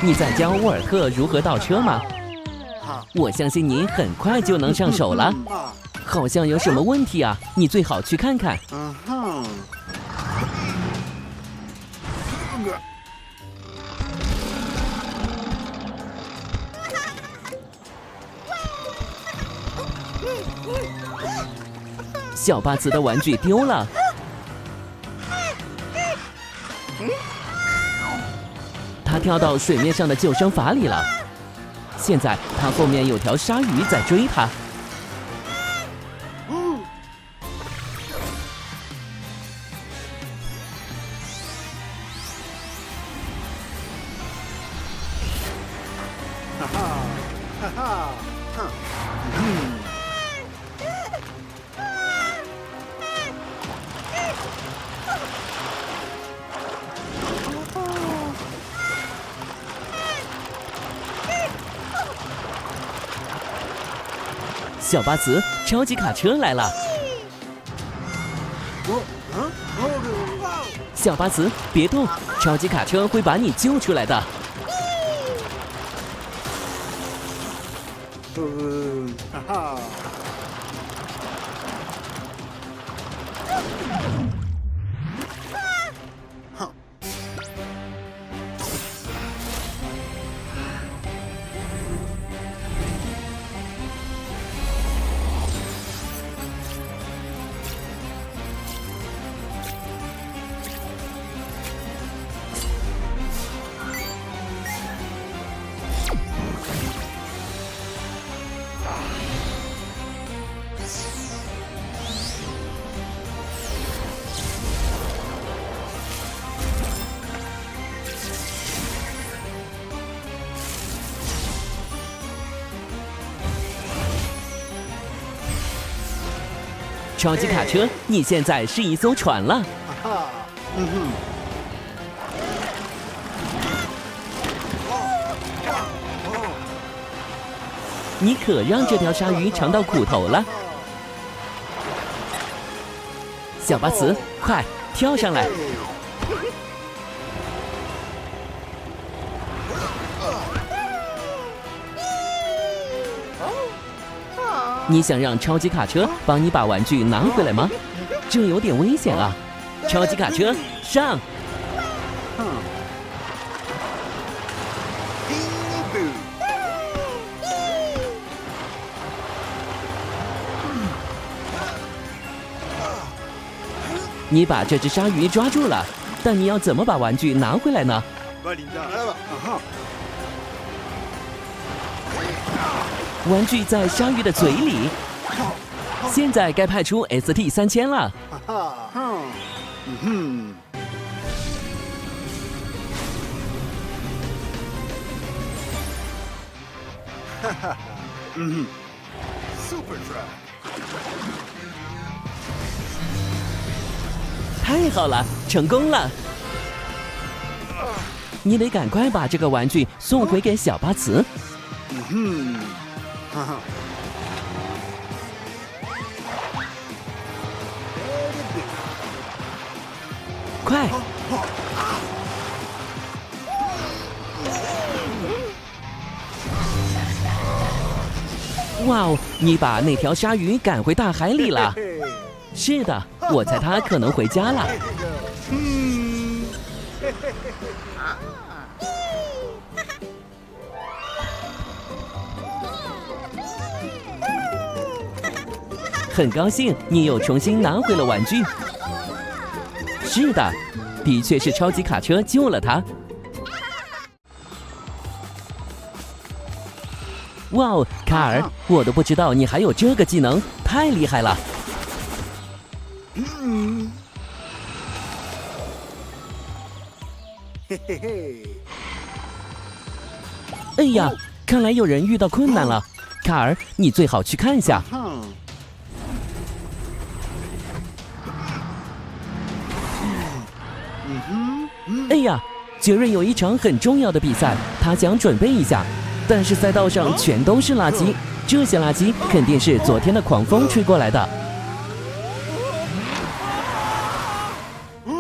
你在教沃尔特如何倒车吗？我相信你很快就能上手了。好像有什么问题啊，你最好去看看。小巴茨的玩具丢了。他跳到水面上的救生筏里了。现在他后面有条鲨鱼在追他。小巴茨，超级卡车来了！小巴茨，别动，超级卡车会把你救出来的。超级卡车，你现在是一艘船了。你可让这条鲨鱼尝到苦头了。小巴茨，快跳上来！你想让超级卡车帮你把玩具拿回来吗？这有点危险啊！超级卡车上！你把这只鲨鱼抓住了，但你要怎么把玩具拿回来呢？玩具在鲨鱼的嘴里。现在该派出 ST3000了。太好了，成功了！你得赶快把这个玩具送回给小巴茨。快！哇哦，你把那条鲨鱼赶回大海里了。是的，我猜它可能回家了。很高兴你又重新拿回了玩具。是的，的确是超级卡车救了他。哇哦，卡尔，我都不知道你还有这个技能，太厉害了！哎呀，看来有人遇到困难了，卡尔，你最好去看一下。哎呀，杰瑞有一场很重要的比赛，他想准备一下，但是赛道上全都是垃圾，这些垃圾肯定是昨天的狂风吹过来的。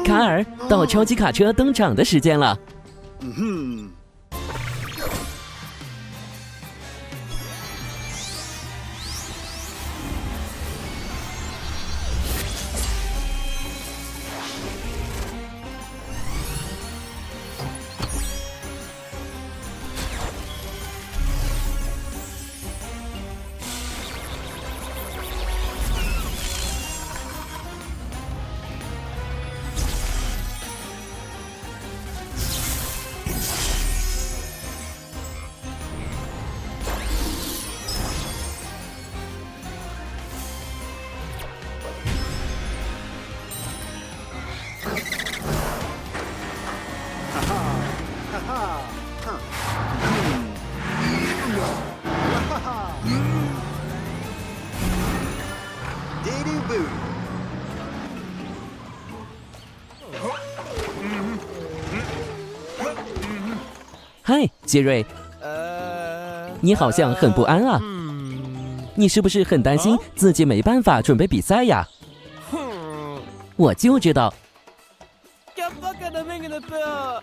卡尔，到超级卡车登场的时间了。嗨，杰瑞，你好像很不安啊。你是不是很担心自己没办法准备比赛呀？我就知道。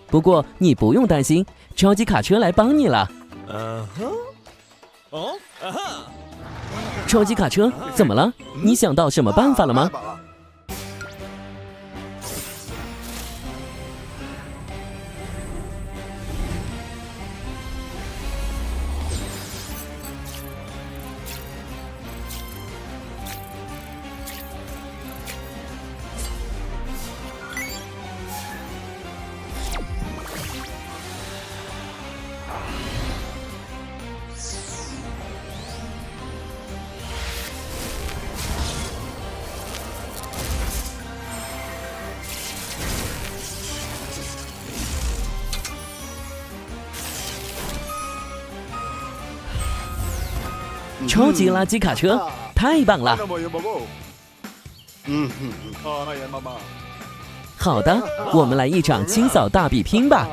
不过你不用担心，超级卡车来帮你了。超级卡车，怎么了？你想到什么办法了吗？超级垃圾卡车，太棒了！好的，我们来一场清扫大比拼吧。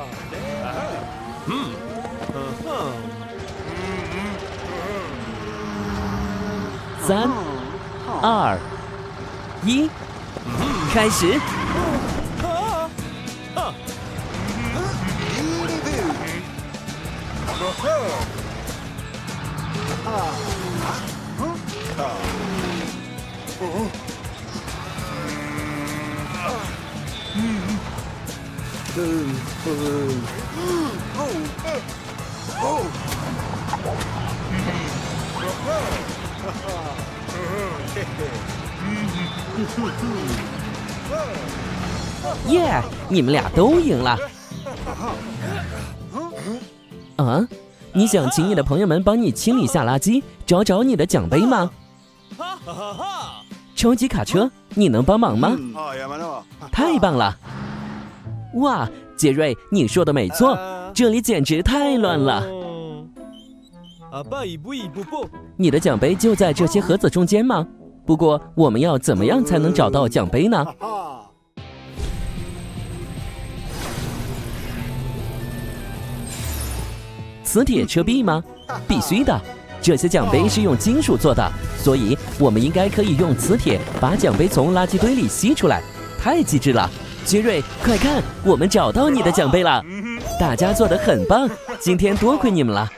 3、2、1，开始！耶！你们俩都赢了。啊？你想请你的朋友们帮你清理下垃圾，找你的奖杯吗？超级卡车，你能帮忙吗？太棒了！哇，杰瑞，你说的没错，这里简直太乱了。你的奖杯就在这些盒子中间吗？不过我们要怎么样才能找到奖杯呢？磁铁车壁吗？必须的。这些奖杯是用金属做的，所以我们应该可以用磁铁把奖杯从垃圾堆里吸出来。太机智了，杰瑞，快看，我们找到你的奖杯了！大家做得很棒，今天多亏你们了。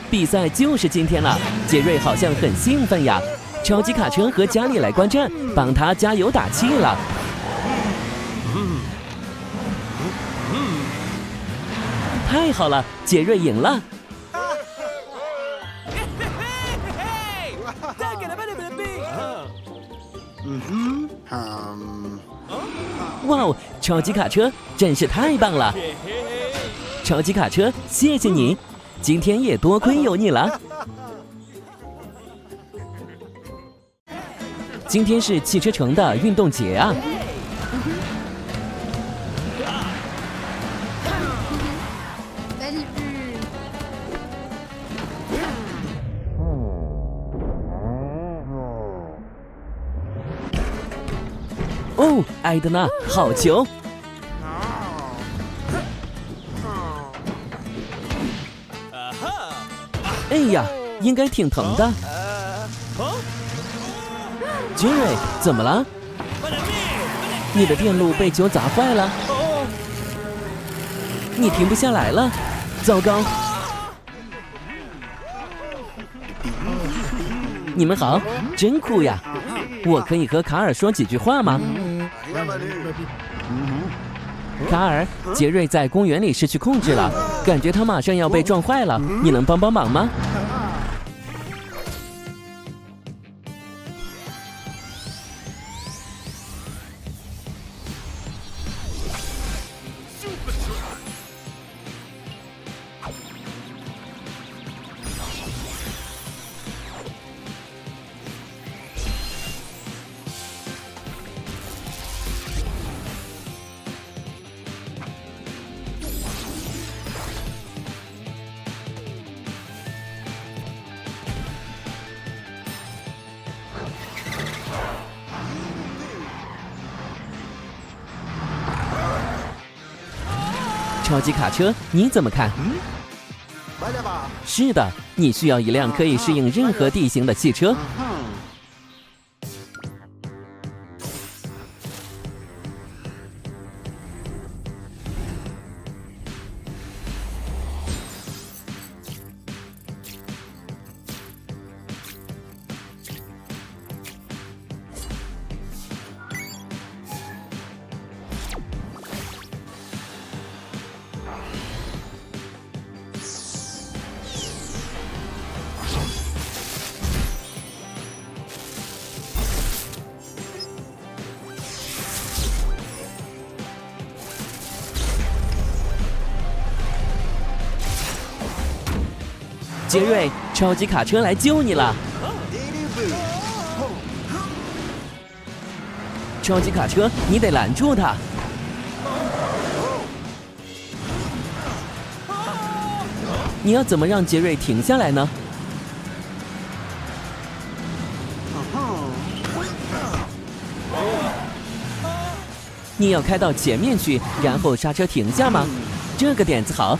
比赛就是今天了，杰瑞好像很兴奋呀。超级卡车和家里来观战，帮他加油打气了。太好了，杰瑞赢了。哇哦，超级卡车真是太棒了！超级卡车，谢谢你，今天也多亏有你了。今天是汽车城的运动节啊！哦，埃德娜，好球！哎呀，应该挺疼的。杰瑞，怎么了？你的电路被球砸坏了，你停不下来了，糟糕！你们好，真酷呀！我可以和卡尔说几句话吗？卡尔，杰瑞在公园里失去控制了，感觉他马上要被撞坏了，你能帮忙吗？超级卡车，你怎么看？是的，你需要一辆可以适应任何地形的汽车。杰瑞，超级卡车来救你了！超级卡车，你得拦住他！你要怎么让杰瑞停下来呢？你要开到前面去，然后刹车停下吗？这个点子好。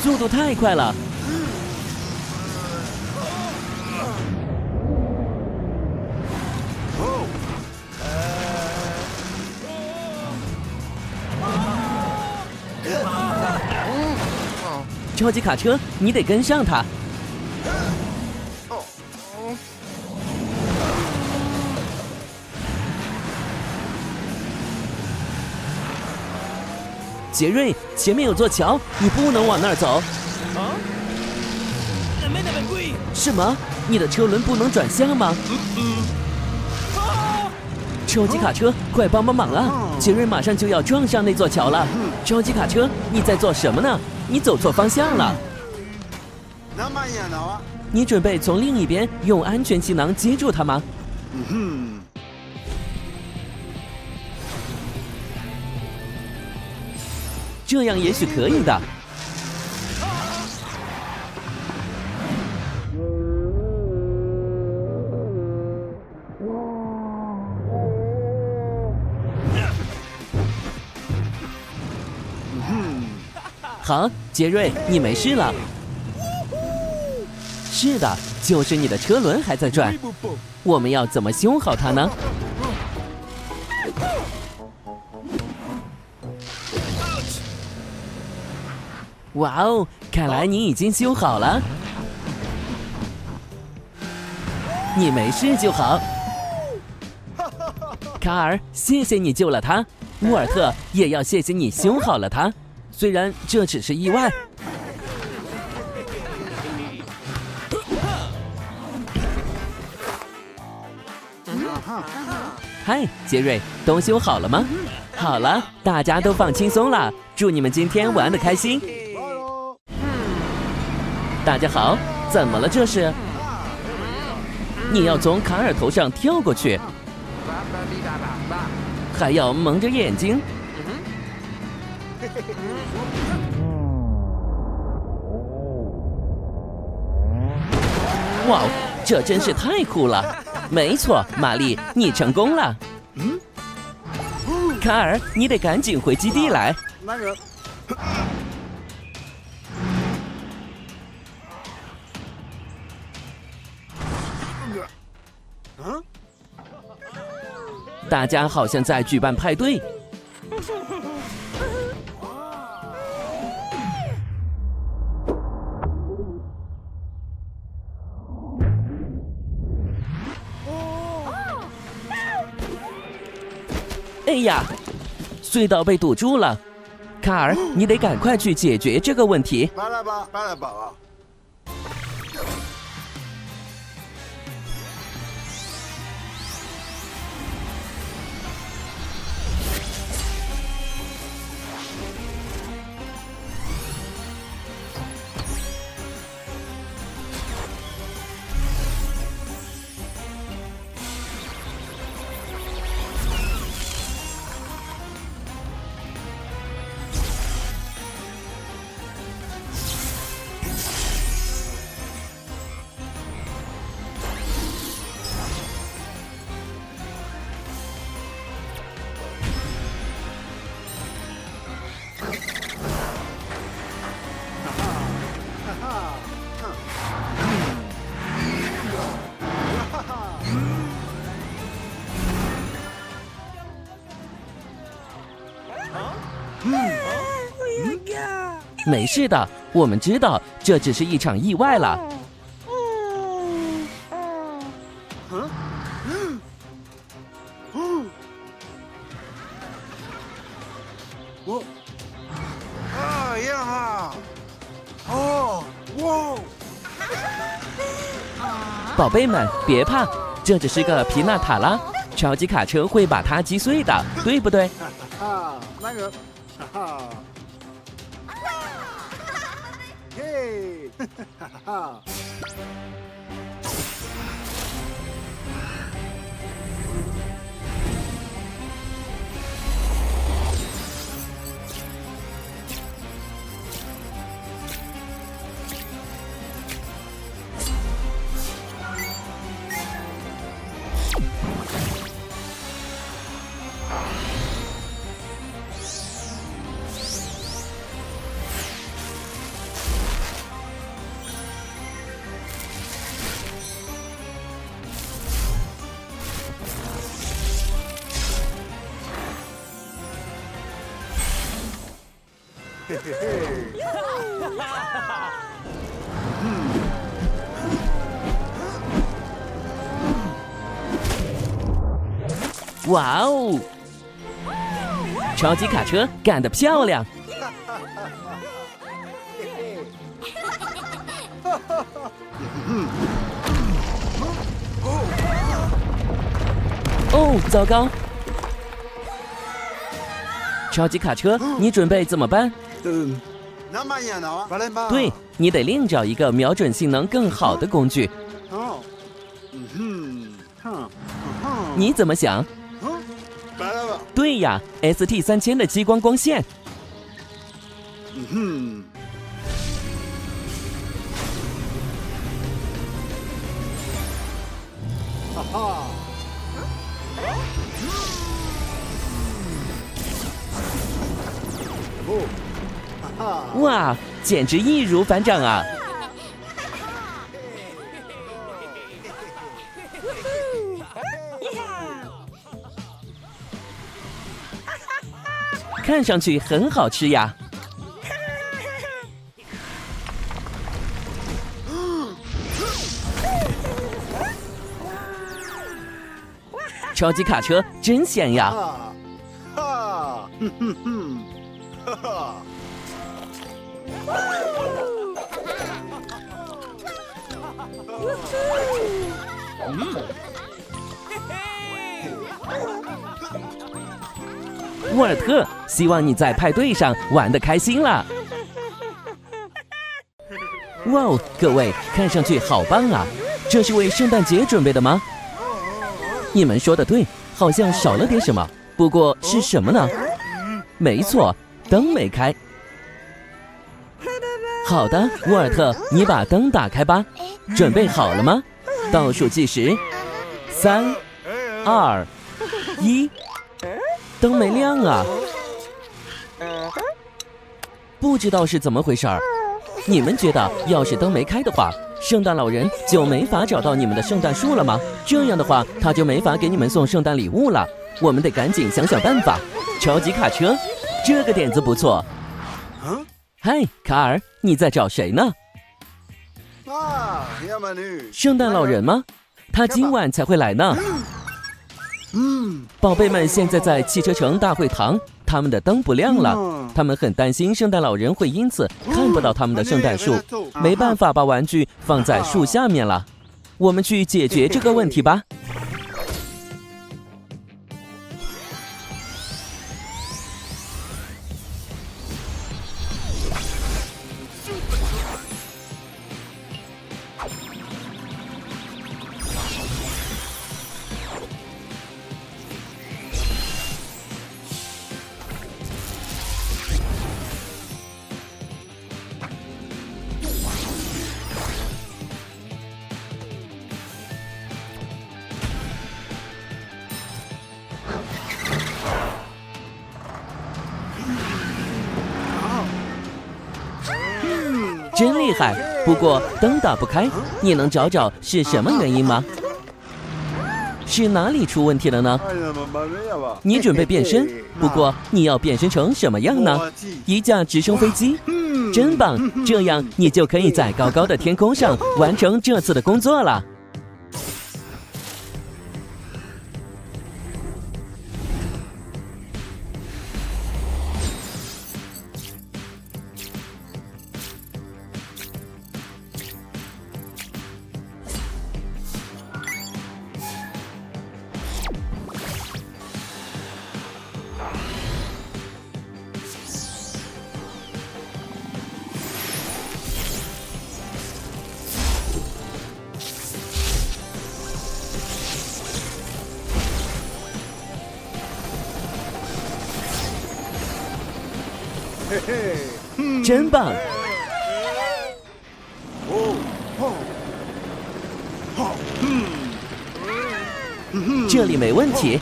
速度太快了！超级卡车，你得跟上他！杰瑞，前面有座桥，你不能往那儿走。什么？你的车轮不能转向吗？超级卡车，快帮帮忙啊！杰瑞马上就要撞上那座桥了。超级卡车，你在做什么呢？你走错方向了。你准备从另一边用安全气囊接住它吗？这样也许可以的。好，杰瑞，你没事了。是的，就是你的车轮还在转。我们要怎么修好它呢？哇哦，看来你已经修好了。你没事就好。卡尔，谢谢你救了他。沃尔特也要谢谢你修好了他，虽然这只是意外。嗨，杰瑞，都修好了吗？好了，大家都放轻松了。祝你们今天玩得开心。大家好，怎么了这是？你要从卡尔头上跳过去，还要蒙着眼睛。哇，这真是太酷了！没错，玛丽，你成功了。卡尔，你得赶紧回基地来。大家好像在举办派对。哎呀，隧道被堵住了，卡尔，你得赶快去解决这个问题。没事的，我们知道这只是一场意外了。宝贝们，别怕，这只是个皮纳塔拉，超级卡车会把它击碎的，对不对？那个，嘿，哈哈。嘿嘿嘿！哇哦！超级卡车干得漂亮！哦，糟糕！超级卡车，你准备怎么办？对，你得另找一个瞄准性能更好的工具。你怎么想？对呀 ，ST3000的激光光线。哈哈！哇，简直易如反掌啊！看上去很好吃呀！超级卡车真咸呀！哈，哼哼哼，哈哈。沃尔特，希望你在派对上玩得开心了。哇哦，各位，看上去好棒啊！这是为圣诞节准备的吗？你们说的对，好像少了点什么，不过是什么呢？没错，灯没开。好的，沃尔特，你把灯打开吧。准备好了吗？倒数计时，3、2、1，灯没亮啊！不知道是怎么回事儿。你们觉得，要是灯没开的话，圣诞老人就没法找到你们的圣诞树了吗？这样的话，他就没法给你们送圣诞礼物了。我们得赶紧想想办法。超级卡车，这个点子不错。嗨，卡尔，你在找谁呢？圣诞老人吗？他今晚才会来呢。宝贝们现在在汽车城大会堂，他们的灯不亮了，他们很担心圣诞老人会因此看不到他们的圣诞树，没办法把玩具放在树下面了。我们去解决这个问题吧。真厉害！不过灯打不开，你能找找是什么原因吗？是哪里出问题了呢？你准备变身，不过你要变身成什么样呢？一架直升飞机？真棒！这样你就可以在高高的天空上完成这次的工作了。嘿嘿，真棒！这里没问题。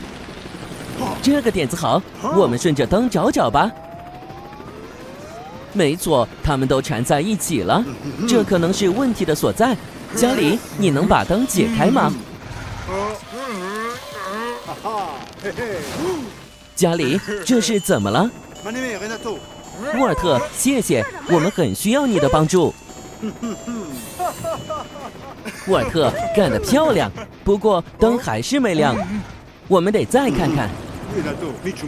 这个点子好，我们顺着灯找找吧。没错，它们都缠在一起了，这可能是问题的所在。家里，你能把灯解开吗？哈哈，嘿嘿，家里，这是怎么了？沃尔特，谢谢，我们很需要你的帮助。沃尔特，干得漂亮！不过灯还是没亮，我们得再看看。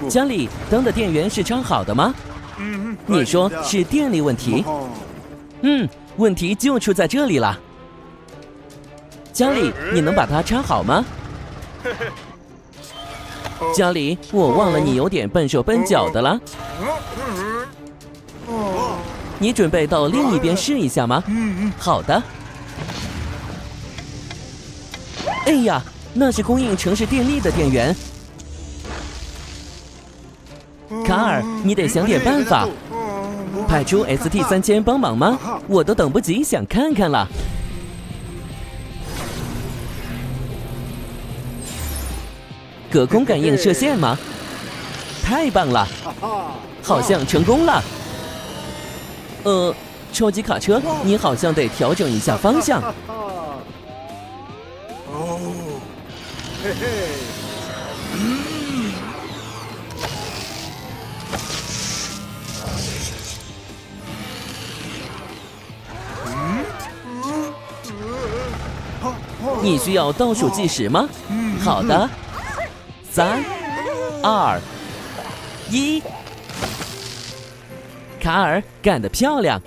家里，灯的电源是插好的吗？你说是电力问题？问题就出在这里了。家里，你能把它插好吗？家里，我忘了你有点笨手笨脚的了。你准备到另一边试一下吗？好的。哎呀，那是供应城市电力的电源。卡尔，你得想点办法。派出 ST3000帮忙吗？我都等不及想看看了。隔空感应射线吗？太棒了，好像成功了。超级卡车，你好像得调整一下方向。哦，嘿嘿，你需要倒数计时吗？好的，3、2、1。卡尔干得漂亮！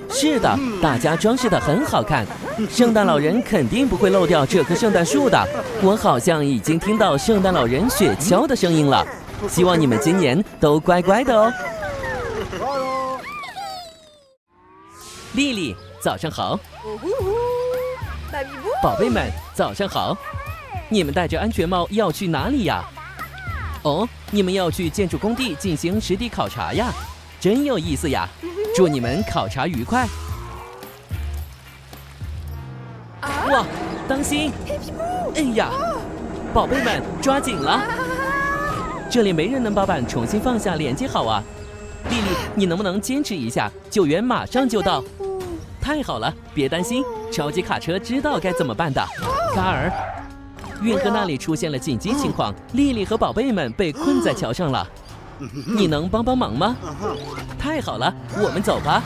是的，大家装饰得很好看。圣诞老人肯定不会漏掉这棵圣诞树的。我好像已经听到圣诞老人雪橇的声音了。希望你们今年都乖乖的哦。丽丽，早上好。宝贝们，早上好。你们戴着安全帽要去哪里呀？哦，你们要去建筑工地进行实地考察呀，真有意思呀！祝你们考察愉快。哇，当心！哎呀，宝贝们抓紧了！这里没人能把板重新放下连接好啊。丽丽，你能不能坚持一下？救援马上就到。太好了，别担心，超级卡车知道该怎么办的。卡尔。运河那里出现了紧急情况，丽丽和宝贝们被困在桥上了。你能帮帮忙吗？太好了，我们走吧。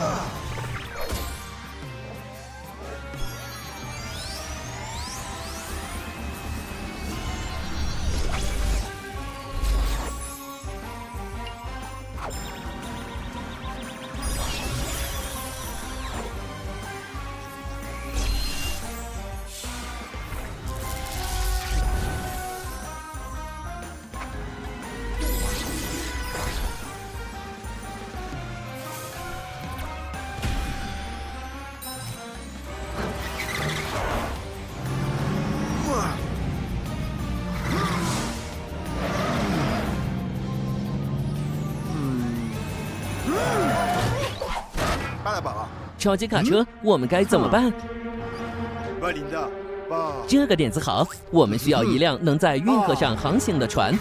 超级卡车，我们该怎么办？这个点子好，我们需要一辆能在运河上航行的船。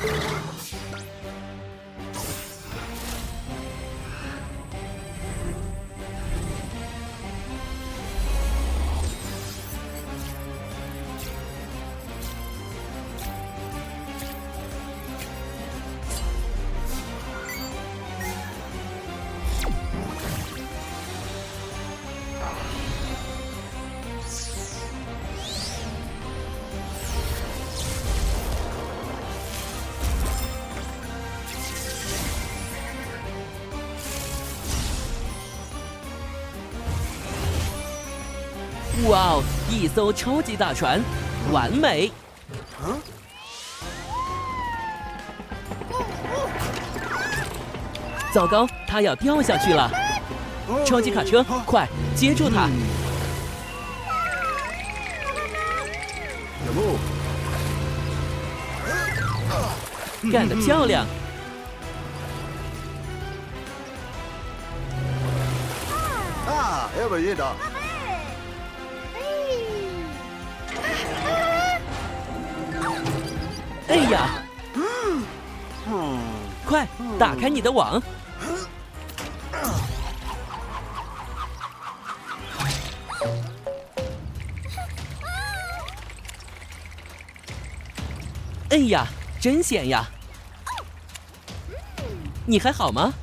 哇哦，一艘超级大船，完美！糟糕，它要掉下去了！超级卡车，快接住它！干得漂亮！啊，要不要的？哎呀！快打开你的网！哎呀，真险呀！你还好吗？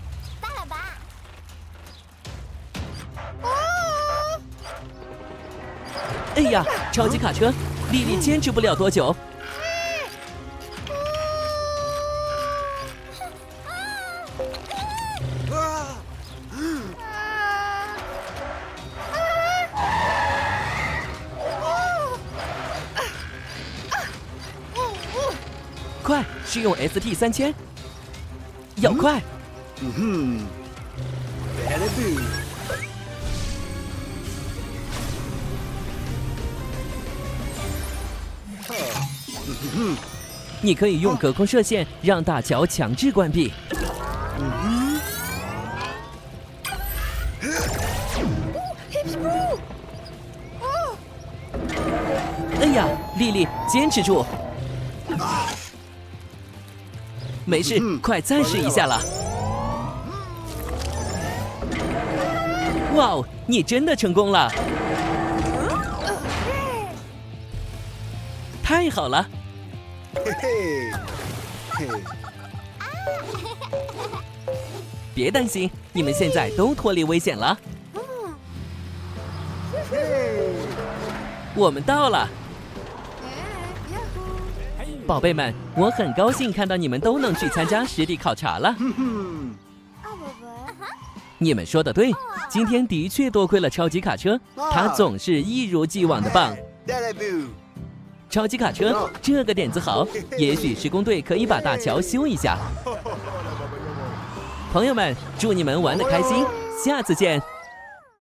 哎呀，超级卡车，莉莉坚持不了多久。快，使用 ST3000，要快！你可以用隔空射线让大桥强制关闭。哎呀，莉莉，坚持住！没事，快再试一下了。哇哦，你真的成功了！太好了！别担心，你们现在都脱离危险了。我们到了。宝贝们，我很高兴看到你们都能去参加实地考察了。你们说的对，今天的确多亏了超级卡车，他总是一如既往的棒。超级卡车，这个点子好，也许施工队可以把大桥修一下。朋友们，祝你们玩得开心，下次见。